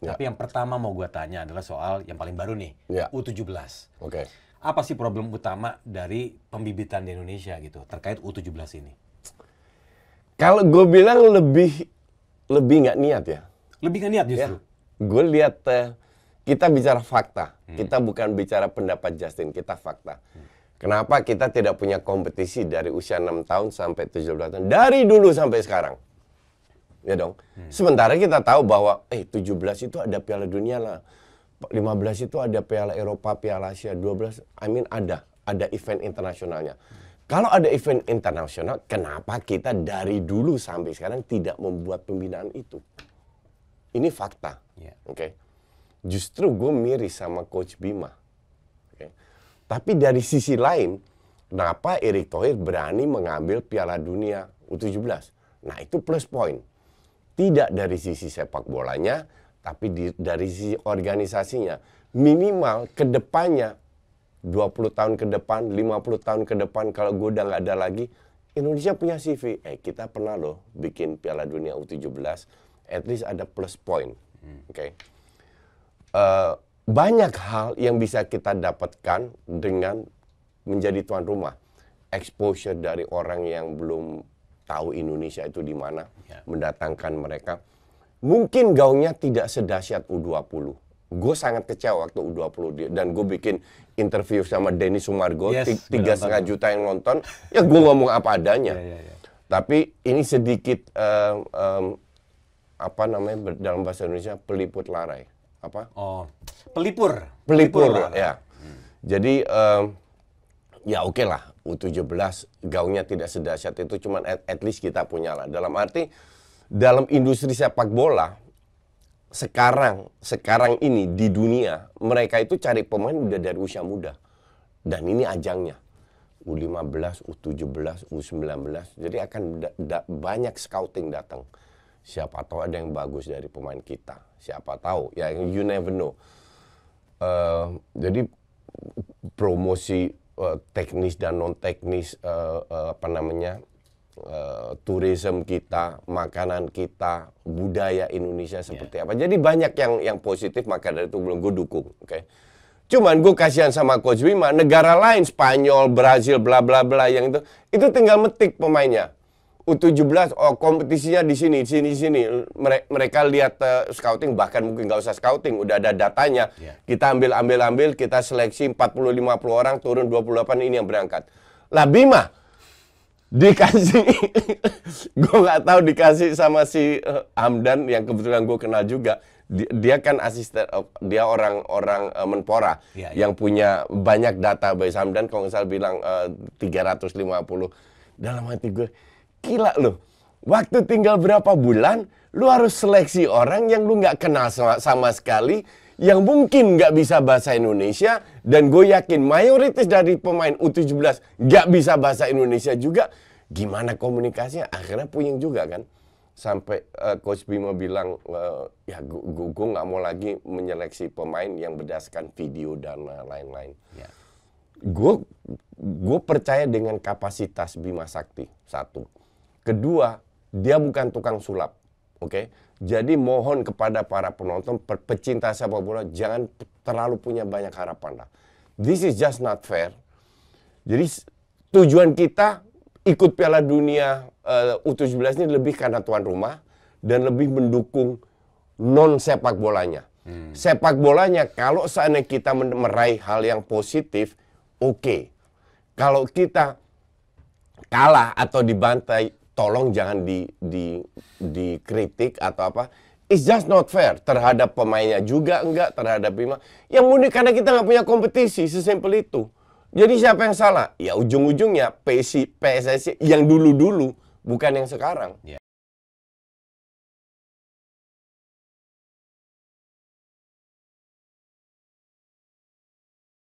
Tapi yang pertama mau gue tanya adalah soal yang paling baru nih, U17. Apa sih problem utama dari pembibitan di Indonesia gitu terkait U17 ini? Kalau gue bilang lebih nggak niat ya. Lebih nggak niat justru? Gue lihat kita bicara fakta. Kita bukan bicara pendapat Justin, kita fakta. Kenapa kita tidak punya kompetisi dari usia 6 tahun sampai 17 tahun? Dari dulu sampai sekarang. Ya dong. Sementara kita tahu bahwa 17 itu ada Piala Dunia lah. 15 itu ada Piala Eropa, Piala Asia, 12 ada event internasionalnya. Kalau ada event internasional, kenapa kita dari dulu sampai sekarang tidak membuat pembinaan itu? Ini fakta. Justru gue miris sama Coach Bima. Tapi dari sisi lain, kenapa Erick Thohir berani mengambil Piala Dunia U17? Nah, itu plus point. Tidak dari sisi sepak bolanya, tapi dari sisi organisasinya. Minimal ke depannya, 20 tahun ke depan, 50 tahun ke depan, kalau gue udah nggak ada lagi, Indonesia punya CV. Kita pernah loh bikin Piala Dunia U17, at least ada plus point. Banyak hal yang bisa kita dapatkan dengan menjadi tuan rumah. Exposure dari orang yang belum tahu Indonesia itu di mana, mendatangkan mereka. Mungkin gaungnya tidak sedahsyat U20. Gue sangat kecewa waktu U20 dan gue bikin interview sama Denny Sumargo, 3,5 juta yang nonton. Ya gue ngomong apa adanya. Tapi ini sedikit apa namanya dalam bahasa Indonesia peliput larai. Apa? Pelipur ya. Jadi ya oke lah. U17 gaungnya tidak sedahsyat itu, cuman at least kita punya lah. Dalam arti, dalam industri sepak bola, sekarang ini di dunia, mereka itu cari pemain udah dari usia muda. Dan ini ajangnya. U15, U17, U19. Jadi akan banyak scouting datang. Siapa tahu ada yang bagus dari pemain kita. Siapa tahu, ya you never know. Jadi promosi teknis dan non teknis tourism kita, makanan kita, budaya Indonesia seperti apa. Jadi banyak yang positif, maka dari itu belum gue dukung. Cuman gue kasihan sama Coach Bima, negara lain Spanyol, Brazil, bla bla bla yang itu tinggal metik pemainnya. U17 kompetisinya di sini. Mereka lihat scouting, bahkan mungkin nggak usah scouting, udah ada datanya. Kita ambil, kita seleksi 40-50 orang, turun 28, ini yang berangkat. Lah Bima dikasih, gue nggak tahu dikasih sama si Hamdan yang kebetulan gue kenal juga. Dia kan asisten, dia orang Menpora yang punya banyak database. Hamdan kalau nggak salah bilang 350. Dalam hati gue, gila loh, waktu tinggal berapa bulan, lu harus seleksi orang yang lu nggak kenal sama sekali, yang mungkin nggak bisa bahasa Indonesia, dan gue yakin mayoritas dari pemain U17 nggak bisa bahasa Indonesia juga. Gimana komunikasinya? Akhirnya puyeng juga kan. Sampai Coach Bima bilang, ya gue nggak mau lagi menyeleksi pemain yang berdasarkan video dan lain-lain. Gue percaya dengan kapasitas Bima Sakti, satu. Kedua, dia bukan tukang sulap, Jadi mohon kepada para penonton, pecinta sepak bola, jangan terlalu punya banyak harapan lah. This is just not fair. Jadi tujuan kita ikut Piala Dunia U17 ini lebih karena tuan rumah dan lebih mendukung non sepak bolanya. Sepak bolanya kalau seandainya kita meraih hal yang positif, oke. Kalau kita kalah atau dibantai, tolong jangan dikritik atau apa. It's just not fair terhadap pemainnya juga enggak, terhadap Bima. Yang unik karena kita nggak punya kompetisi, sesimpel itu. Jadi siapa yang salah? Ya ujung-ujungnya PSSI yang dulu-dulu, bukan yang sekarang.